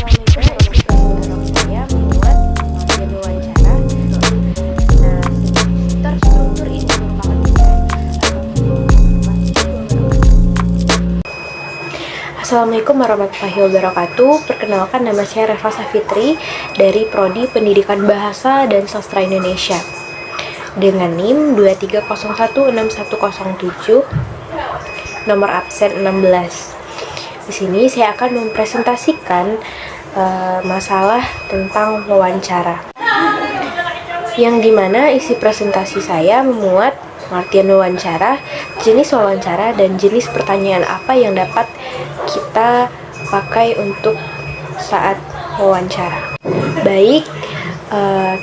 Assalamualaikum warahmatullahi wabarakatuh. Saya membuat materi wawancara. Nah, terstruktur ini merupakan Assalamualaikum warahmatullahi wabarakatuh. Perkenalkan, nama saya Reva Safitri dari Prodi Pendidikan Bahasa dan Sastra Indonesia dengan NIM 230161007, nomor absen 16. Di sini saya akan mempresentasikan masalah tentang wawancara, yang dimana isi presentasi saya memuat pengertian wawancara, jenis wawancara, dan jenis pertanyaan apa yang dapat kita pakai untuk saat wawancara. Baik,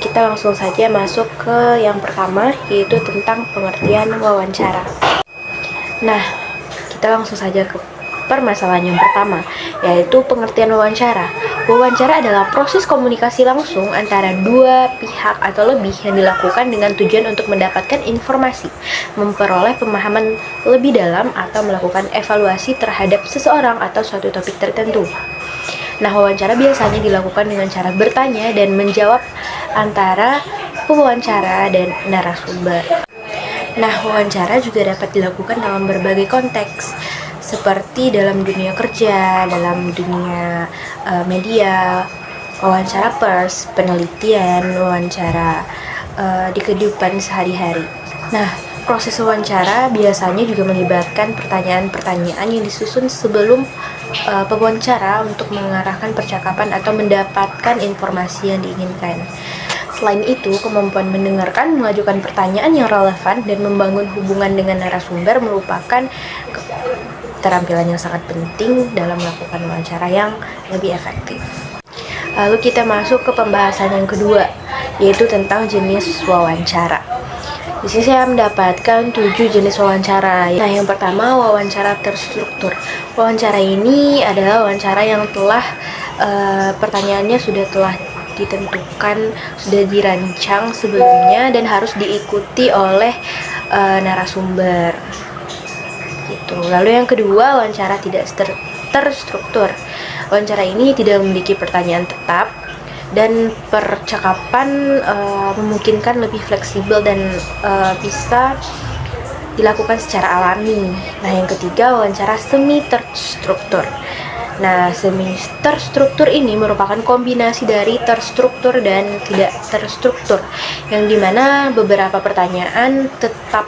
kita langsung saja masuk ke yang pertama, yaitu tentang pengertian wawancara. Nah, kita langsung saja ke permasalahan yang pertama, yaitu pengertian wawancara. Wawancara adalah proses komunikasi langsung antara dua pihak atau lebih yang dilakukan dengan tujuan untuk mendapatkan informasi, memperoleh pemahaman lebih dalam, atau melakukan evaluasi terhadap seseorang atau suatu topik tertentu. Nah, wawancara biasanya dilakukan dengan cara bertanya dan menjawab antara pewawancara dan narasumber. Nah, wawancara juga dapat dilakukan dalam berbagai konteks, seperti dalam dunia kerja, dalam dunia media, wawancara pers, penelitian, wawancara di kehidupan sehari-hari. Nah, proses wawancara biasanya juga melibatkan pertanyaan-pertanyaan yang disusun sebelum pewawancara untuk mengarahkan percakapan atau mendapatkan informasi yang diinginkan. Selain itu, kemampuan mendengarkan, mengajukan pertanyaan yang relevan, dan membangun hubungan dengan narasumber merupakan keterampilan yang sangat penting dalam melakukan wawancara yang lebih efektif. Lalu kita masuk ke pembahasan yang kedua, yaitu tentang jenis wawancara. Di sini saya mendapatkan 7 jenis wawancara. Nah, yang pertama, wawancara terstruktur. Wawancara ini adalah wawancara yang telah pertanyaannya sudah ditentukan, sudah dirancang sebelumnya dan harus diikuti oleh narasumber. Gitu. Lalu yang kedua, wawancara tidak terstruktur. Wawancara ini tidak memiliki pertanyaan tetap dan percakapan memungkinkan lebih fleksibel dan bisa dilakukan secara alami. Nah, yang ketiga, wawancara semi terstruktur. Nah, semi terstruktur ini merupakan kombinasi dari terstruktur dan tidak terstruktur, yang dimana beberapa pertanyaan tetap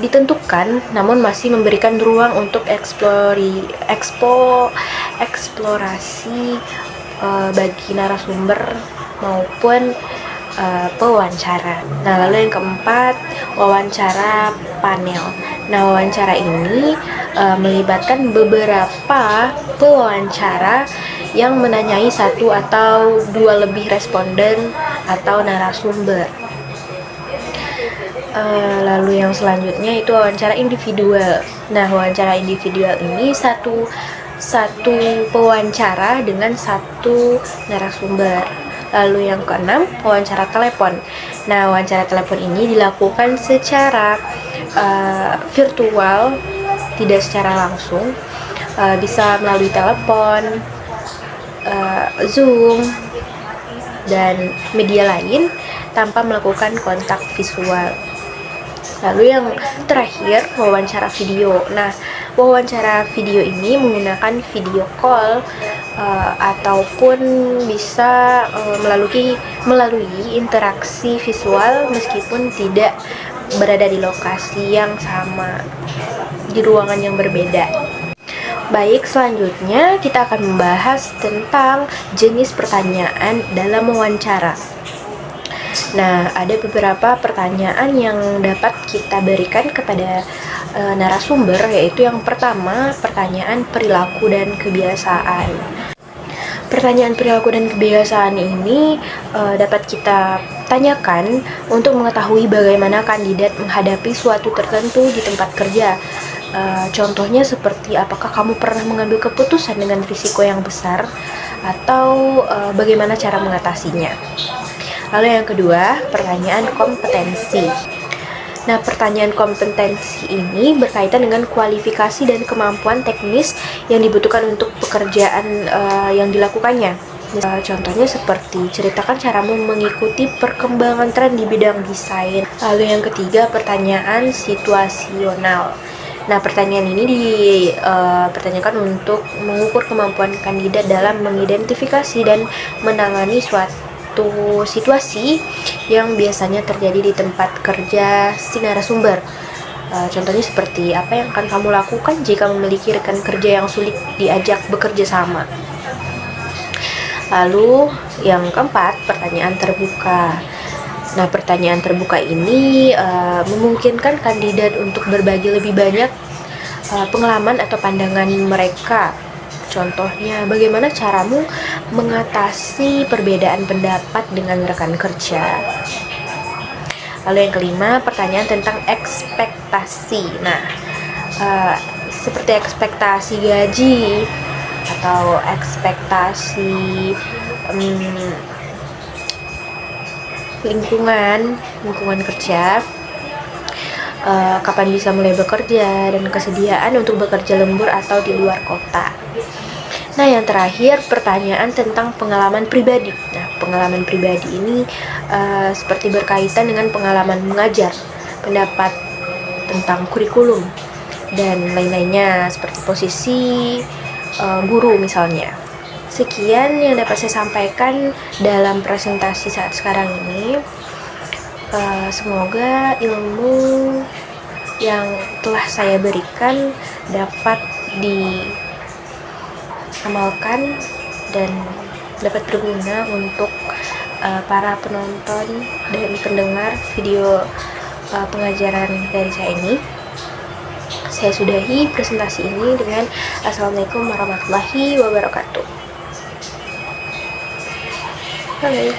ditentukan, namun masih memberikan ruang untuk eksplorasi bagi narasumber maupun pewawancara. Nah, lalu yang keempat, wawancara panel. Nah, wawancara ini melibatkan beberapa pewawancara yang menanyai satu atau dua lebih responden atau narasumber. Lalu yang selanjutnya itu wawancara individual. Nah, wawancara individual ini satu pewawancara dengan satu narasumber. Lalu yang keenam, wawancara telepon. Nah, wawancara telepon ini dilakukan secara virtual, tidak secara langsung, bisa melalui telepon, Zoom, dan media lain tanpa melakukan kontak visual. Lalu yang terakhir, wawancara video. Nah, wawancara video ini menggunakan video call ataupun bisa melalui interaksi visual meskipun tidak berada di lokasi yang sama, di ruangan yang berbeda. Baik, selanjutnya kita akan membahas tentang jenis pertanyaan dalam wawancara. Nah, ada beberapa pertanyaan yang dapat kita berikan kepada narasumber, yaitu yang pertama, pertanyaan perilaku dan kebiasaan. Pertanyaan perilaku dan kebiasaan ini dapat kita tanyakan untuk mengetahui bagaimana kandidat menghadapi suatu tertentu di tempat kerja. Contohnya seperti, apakah kamu pernah mengambil keputusan dengan risiko yang besar, atau bagaimana cara mengatasinya. Lalu yang kedua, pertanyaan kompetensi. Nah, pertanyaan kompetensi ini berkaitan dengan kualifikasi dan kemampuan teknis yang dibutuhkan untuk pekerjaan yang dilakukannya. Contohnya seperti ceritakan caramu mengikuti perkembangan tren di bidang desain. Lalu yang ketiga, pertanyaan situasional. Nah, pertanyaan ini dipertanyakan untuk mengukur kemampuan kandidat dalam mengidentifikasi dan menangani suatu situasi yang biasanya terjadi di tempat kerja si narasumber. Contohnya seperti apa yang akan kamu lakukan jika memiliki rekan kerja yang sulit diajak bekerja sama. Lalu yang keempat, pertanyaan terbuka. Nah, pertanyaan terbuka ini memungkinkan kandidat untuk berbagi lebih banyak pengalaman atau pandangan mereka. Contohnya, bagaimana caramu mengatasi perbedaan pendapat dengan rekan kerja. Lalu yang kelima, pertanyaan tentang ekspektasi. Nah, seperti ekspektasi gaji atau ekspektasi lingkungan kerja, kapan bisa mulai bekerja, dan kesediaan untuk bekerja lembur atau di luar kota. Nah, yang terakhir, pertanyaan tentang pengalaman pribadi. Nah, pengalaman pribadi ini seperti berkaitan dengan pengalaman mengajar, pendapat tentang kurikulum, dan lain-lainnya seperti posisi guru misalnya. Sekian yang dapat saya sampaikan dalam presentasi saat sekarang ini. Semoga ilmu yang telah saya berikan dapat diamalkan dan dapat berguna untuk para penonton dan pendengar video pengajaran dari saya ini. Saya sudahi presentasi ini dengan Assalamualaikum warahmatullahi wabarakatuh. Bye.